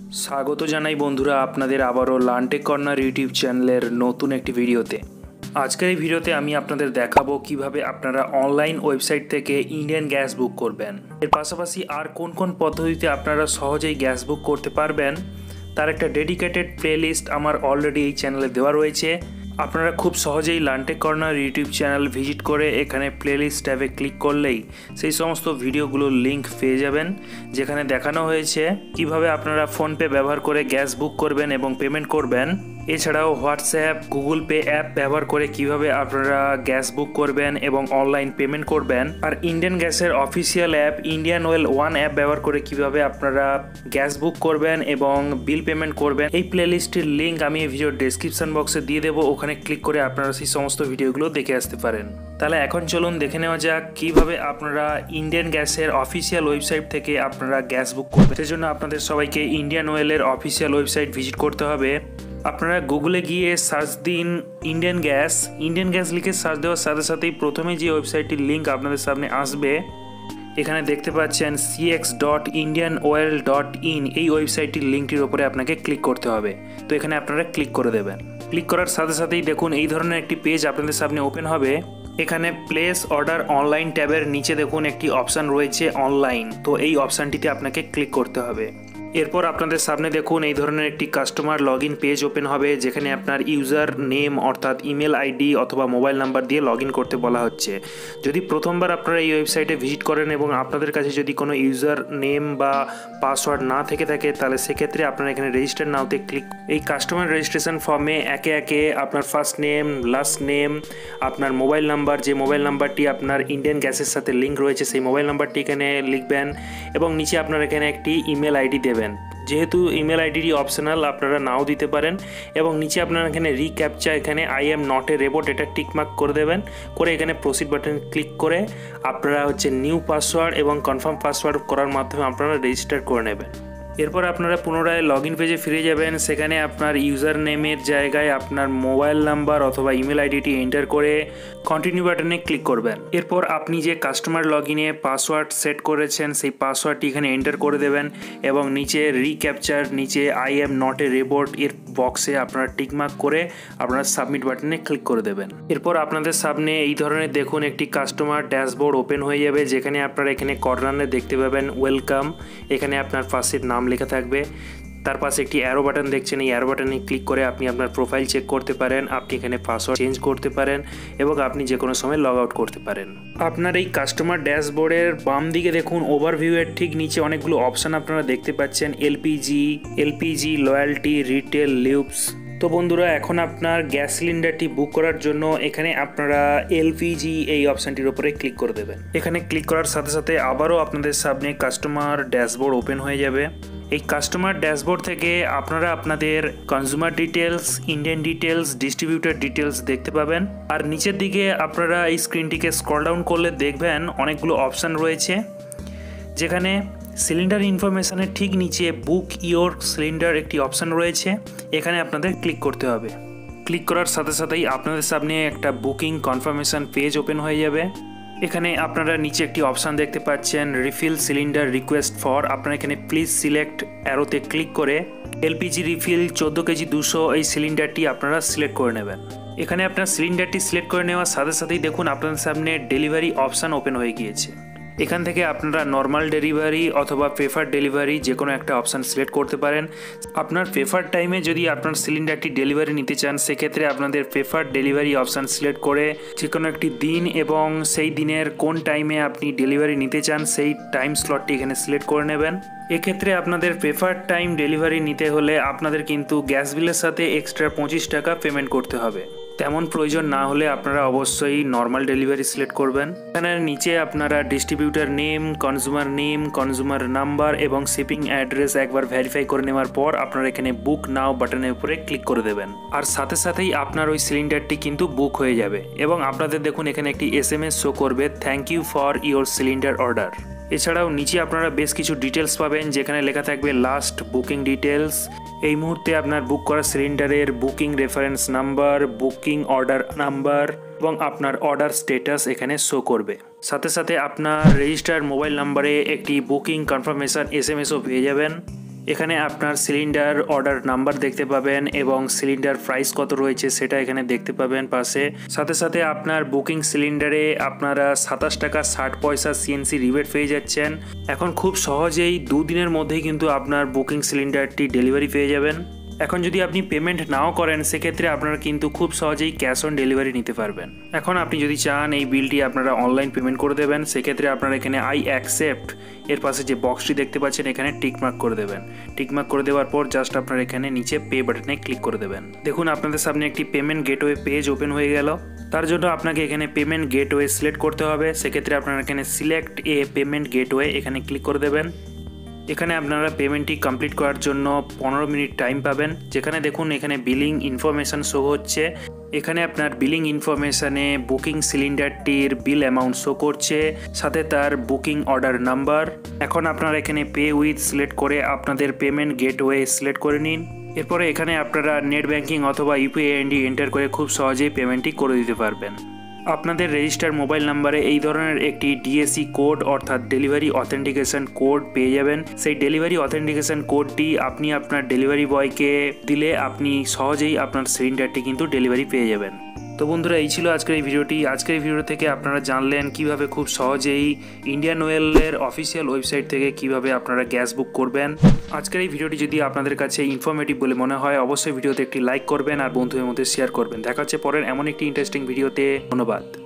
स्वागत जानाई बंधुरा आपनादेर आबारो लानटेक कर्नार यूट्यूब चैनलेर नतून एकटी भिडियोते। आजकेर এই ভিডিওতে আমি আপনাদের দেখাবো কিভাবে আপনারা অনলাইন ওয়েবসাইট থেকে ইন্ডিয়ান গ্যাস বুক করবেন। এর পাশাপাশি আর কোন কোন পদ্ধতিতে আপনারা সহজেই গ্যাস বুক করতে পারবেন তার একটা ডেডিকেটেড প্লেলিস্ট আমার অলরেডি এই চ্যানেলে দেওয়া রয়েছে। আপনারা খুব সহজেই লানটেক কর্নার ইউটিউব চ্যানেল ভিজিট করে এখানে প্লেলিস্ট ট্যাবে ক্লিক করলেই সেই সমস্ত ভিডিওগুলোর লিংক পেয়ে যাবেন, যেখানে দেখানো হয়েছে কিভাবে আপনারা ফোনপে ব্যবহার করে গ্যাস বুক করবেন এবং পেমেন্ট করবেন। এছাড়াও হোয়াটসঅ্যাপ, গুগল পে অ্যাপ ব্যবহার করে কিভাবে আপনারা গ্যাস বুক করবেন এবং অনলাইন পেমেন্ট করবেন। আর ইন্ডিয়ান গ্যাসের official app Indian well one app ব্যবহার করে কিভাবে আপনারা গ্যাস বুক করবেন এবং বিল পেমেন্ট করবেন। এই প্লেলিস্টের লিঙ্ক আমি এই ভিডিওর ডেসক্রিপশন বক্সে দিয়ে দেবো, ওখানে ক্লিক করে আপনারা সেই সমস্ত ভিডিওগুলো দেখে আসতে পারেন। তাহলে এখন চলুন দেখে নেওয়া যাক কিভাবে আপনারা ইন্ডিয়ান গ্যাসের অফিসিয়াল ওয়েবসাইট থেকে আপনারা গ্যাস বুক করবেন। সেজন্য আপনাদের সবাইকে ইন্ডিয়ান ওয়েলের অফিসিয়াল ওয়েবসাইট ভিজিট করতে হবে। আপনারা গুগলে গিয়ে সার্চ দিন ইন্ডিয়ান গ্যাস লিখে সার্চ দেওয়ার সাথে সাথেই প্রথমে যে ওয়েবসাইটটির লিঙ্ক আপনাদের সামনে আসবে এখানে দেখতে পাচ্ছেন cx.indianoil.in, এই ওয়েবসাইটটির লিঙ্কটির উপরে আপনাকে ক্লিক করতে হবে। তো এখানে আপনারা ক্লিক করে দেবেন। ক্লিক করার সাথে সাথেই দেখুন এই ধরনের একটি পেজ আপনাদের সামনে ওপেন হবে। এখানে প্লেস অর্ডার অনলাইন ট্যাবের নিচে দেখুন একটি অপশান রয়েছে অনলাইন, তো এই অপশানটিতে আপনাকে ক্লিক করতে হবে। এরপর আপনাদের সামনে দেখুন এই ধরনের একটি customer log in page open হবে, যেখানে আপনার ইউজার নেম অর্থাৎ ইমেল আইডি অথবা মোবাইল নাম্বার দিয়ে লগ ইন করতে বলা হচ্ছে। যদি প্রথমবার আপনারা এই ওয়েবসাইটে ভিজিট করেন এবং আপনাদের কাছে যদি কোনো ইউজার নেম বা পাসওয়ার্ড না থেকে থাকে তাহলে সেক্ষেত্রে আপনারা এখানে রেজিস্টার নাওতে ক্লিক। এই কাস্টমার রেজিস্ট্রেশন ফর্মে একে একে আপনার ফার্স্ট নেম, লাস্ট নেম, আপনার মোবাইল নাম্বার, যে মোবাইল নাম্বারটি আপনার ইন্ডিয়ান গ্যাসের সাথে লিঙ্ক রয়েছে সেই মোবাইল নাম্বারটি এখানে লিখবেন এবং নিচে আপনারা এখানে একটি ইমেল আইডি দেবেন। যেহেতু ইমেল আইডিটি অপশনাল আপনারা নাও দিতে পারেন এবং নিচে আপনারা এখানে রিক্যাপচা, এখানে I am not a robot এটা টিকমার্ক করে দেবেন। করে এখানে প্রসিড বাটন ক্লিক করে আপনারা নিউ পাসওয়ার্ড এবং কনফার্ম পাসওয়ার্ড করার মাধ্যমে আপনারা রেজিস্টার করে নেবেন। এরপর আপনারা পুনরায় লগ ইন পেজে ফিরে যাবেন। সেখানে আপনার ইউজার নেমের জায়গায় আপনার মোবাইল নাম্বার অথবা ইমেল আইডিটি এন্টার করে কন্টিনিউ বাটনে ক্লিক করবেন। এরপর আপনি যে কাস্টমার লগ ইনে পাসওয়ার্ড সেট করেছেন সেই পাসওয়ার্ডটি এখানে এন্টার করে দেবেন এবং নিচে রিক্যাপচার নিচে I am not a robot এর বক্সে আপনারা টিকমার্ক করে আপনারা সাবমিট বাটনে ক্লিক করে দেবেন। এরপর আপনাদের সামনে এই ধরনের দেখুন একটি কাস্টমার ড্যাশবোর্ড ওপেন হয়ে যাবে, যেখানে আপনারা এখানে কর্নারে দেখতে পাবেন ওয়েলকাম, এখানে আপনার ফার্স্টের নাম লেখা থাকবে। তার পাশে একটি অ্যারো বাটন দেখছেন, এই অ্যারো বাটনে ক্লিক করে আপনি আপনার প্রোফাইল চেক করতে পারেন, আপনি এখানে পাসওয়ার্ড চেঞ্জ করতে পারেন এবং আপনি যে কোনো সময় লগ আউট করতে পারেন। আপনার এই কাস্টমার ড্যাশবোর্ডের বাম দিকে দেখুন ওভারভিউয়ের ঠিক নিচে অনেকগুলো অপশান আপনারা দেখতে পাচ্ছেন, এলপিজি, লয়্যালটি, রিটেল, লিউপস। তো বন্ধুরা এখন আপনার গ্যাস সিলিন্ডারটি বুক করার জন্য এখানে আপনারা এলপিজি এই অপশানটির উপরে ক্লিক করে দেবেন। এখানে ক্লিক করার সাথে সাথে আবারও আপনাদের সামনে কাস্টমার ড্যাশবোর্ড ওপেন হয়ে যাবে। এই কাস্টমার ড্যাশবোর্ড থেকে আপনারা আপনাদের consumer details, Indian details, distributor details দেখতে পাবেন। আর নিচের দিকে আপনারা এই স্ক্রিনটিকে স্ক্রল ডাউন করলে দেখবেন অনেকগুলো অপশান রয়েছে, যেখানে সিলিন্ডার ইনফরমেশনের ঠিক নিচে বুক ইয়োর সিলিন্ডার একটি অপশান রয়েছে, এখানে আপনাদের ক্লিক করতে হবে। ক্লিক করার সাথে সাথেই আপনাদের সামনে একটা বুকিং কনফার্মেশন পেজ ওপেন হয়ে যাবে। এখানে আপনারা নিচে একটি অপশান দেখতে পাচ্ছেন রিফিল সিলিন্ডার রিকোয়েস্ট ফর, আপনারা এখানে প্লিজ সিলেক্ট অ্যারোতে ক্লিক করে এলপিজি রিফিল 14 কেজি 200 এই সিলিন্ডারটি আপনারা সিলেক্ট করে নেবেন। এখানে আপনার সিলিন্ডারটি সিলেক্ট করে নেওয়ার সাথে সাথেই দেখুন আপনাদের সামনে ডেলিভারি অপশান ওপেন হয়ে গিয়েছে। এখান থেকে আপনারা নর্মাল ডেলিভারি অথবা প্রেফার ডেলিভারি যে কোনো একটা অপশান সিলেক্ট করতে পারেন। আপনার প্রেফার টাইমে যদি আপনার সিলিন্ডারটি ডেলিভারি নিতে চান সেক্ষেত্রে আপনাদের প্রেফার ডেলিভারি অপশান সিলেক্ট করে যে কোনো একটি দিন এবং সেই দিনের কোন টাইমে আপনি ডেলিভারি নিতে চান সেই টাইম স্লটটি এখানে সিলেক্ট করে নেবেন। এক্ষেত্রে আপনাদের প্রেফার টাইম ডেলিভারি নিতে হলে আপনাদের কিন্তু গ্যাস বিলের সাথে এক্সট্রা 25 টাকা পেমেন্ট করতে হবে। তেমন প্রয়োজন না হলে আপনারা অবশ্যই নর্মাল ডেলিভারি সিলেক্ট করবেন। এখানে নিচে আপনারা ডিস্ট্রিবিউটর নেম, কনজিউমার নাম্বার এবং শিপিং অ্যাড্রেস একবার ভেরিফাই করে নেওয়ার পর আপনারা এখানে বুক নাও বাটনের উপরে ক্লিক করে দেবেন। আর সাথে সাথেই আপনার ওই সিলিন্ডারটি কিন্তু বুক হয়ে যাবে এবং আপনাদের দেখুন এখানে একটি SMS শো করবে, thank you for your cylinder order. এছাড়াও নিচে আপনারা বেশ কিছু ডিটেলস পাবেন, যেখানে লেখা থাকবে লাস্ট বুকিং ডিটেলস, এই মুহূর্তে আপনার বুক করা সিলিন্ডারের booking reference number, booking order number এবং আপনার অর্ডার স্ট্যাটাস এখানে শো করবে। সাথে সাথে আপনার রেজিস্টার্ড মোবাইল নাম্বারে একটি বুকিং কনফার্মেশন SMS ও পেয়ে যাবেন। এখানে আপনার সিলিন্ডার অর্ডার নাম্বার দেখতে পাবেন এবং সিলিন্ডার প্রাইস কত রয়েছে সেটা এখানে দেখতে পাবেন পাশে। সাথে সাথে আপনার বুকিং সিলিন্ডারে আপনারা 27 টাকা 60 পয়সা সিএনসি রিবেট পেয়ে যাচ্ছেন। এখন খুব সহজেই 2 দিনের মধ্যেই কিন্তু আপনার বুকিং সিলিন্ডারটি ডেলিভারি পেয়ে যাবেন। এখন যদি আপনি পেমেন্ট নাও করেন সেক্ষেত্রে আপনারা কিন্তু খুব সহজেই ক্যাশ অন ডেলিভারি নিতে পারবেন। এখন আপনি যদি চান এই বিলটি আপনারা অনলাইন পেমেন্ট করে দেবেন, সেক্ষেত্রে আপনারা এখানে আই অ্যাকসেপ্ট এর পাশে যে বক্সটি দেখতে পাচ্ছেন এখানে টিকমার্ক করে দেবেন। টিকমার্ক করে দেওয়ার পর জাস্ট আপনারা এখানে নিচে পে বাটনে ক্লিক করে দেবেন। দেখুন আপনাদের সামনে একটি পেমেন্ট গেটওয়ে পেজ ওপেন হয়ে গেল। তার জন্য আপনাকে এখানে পেমেন্ট গেটওয়ে সিলেক্ট করতে হবে। সেক্ষেত্রে আপনারা এখানে সিলেক্ট এ পেমেন্ট গেটওয়ে এখানে ক্লিক করে দেবেন। এখানে আপনারা পেমেন্টটি কমপ্লিট করার জন্য 15 মিনিট টাইম পাবেন। যেখানে দেখুন এখানে বিলিং ইনফরমেশান শো হচ্ছে। এখানে আপনার বিলিং ইনফরমেশানে বুকিং সিলিন্ডারটির বিল অ্যামাউন্ট শো করছে, সাথে তার বুকিং অর্ডার নাম্বার। এখন আপনারা এখানে পে উইথ সিলেক্ট করে আপনাদের পেমেন্ট গেটওয়ে সিলেক্ট করে নিন। এরপরে এখানে আপনারা নেট ব্যাঙ্কিং অথবা ইউপিআই আইডি এন্টার করে খুব সহজেই পেমেন্টটি করে দিতে পারবেন। আপনাদের রেজিস্টার মোবাইল নাম্বারে এই ধরনের একটি ডিএসি কোড অর্থাৎ ডেলিভারি অথেন্টিকেশন কোড পেয়ে যাবেন। সেই ডেলিভারি অথেন্টিকেশন কোডটি আপনি আপনার ডেলিভারি বয়কে দিলে আপনি সহজেই আপনার সিলিন্ডারটি কিন্তু ডেলিভারি পেয়ে যাবেন। তো বন্ধুরা, এই ছিল আজকের এই ভিডিওটি। আজকের এই ভিডিও থেকে আপনারা জানলেন কিভাবে খুব সহজেই ইন্ডিয়ান ওয়েলের অফিসিয়াল ওয়েবসাইট থেকে কিভাবে আপনারা গ্যাস বুক করবেন। আজকের এই ভিডিওটি যদি আপনাদের কাছে ইনফরমেটিভ বলে মনে হয় অবশ্যই ভিডিওতে একটি লাইক করবেন আর বন্ধুদের মধ্যে শেয়ার করবেন। দেখা হচ্ছে পরের এমন একটি ইন্টারেস্টিং ভিডিওতে। ধন্যবাদ।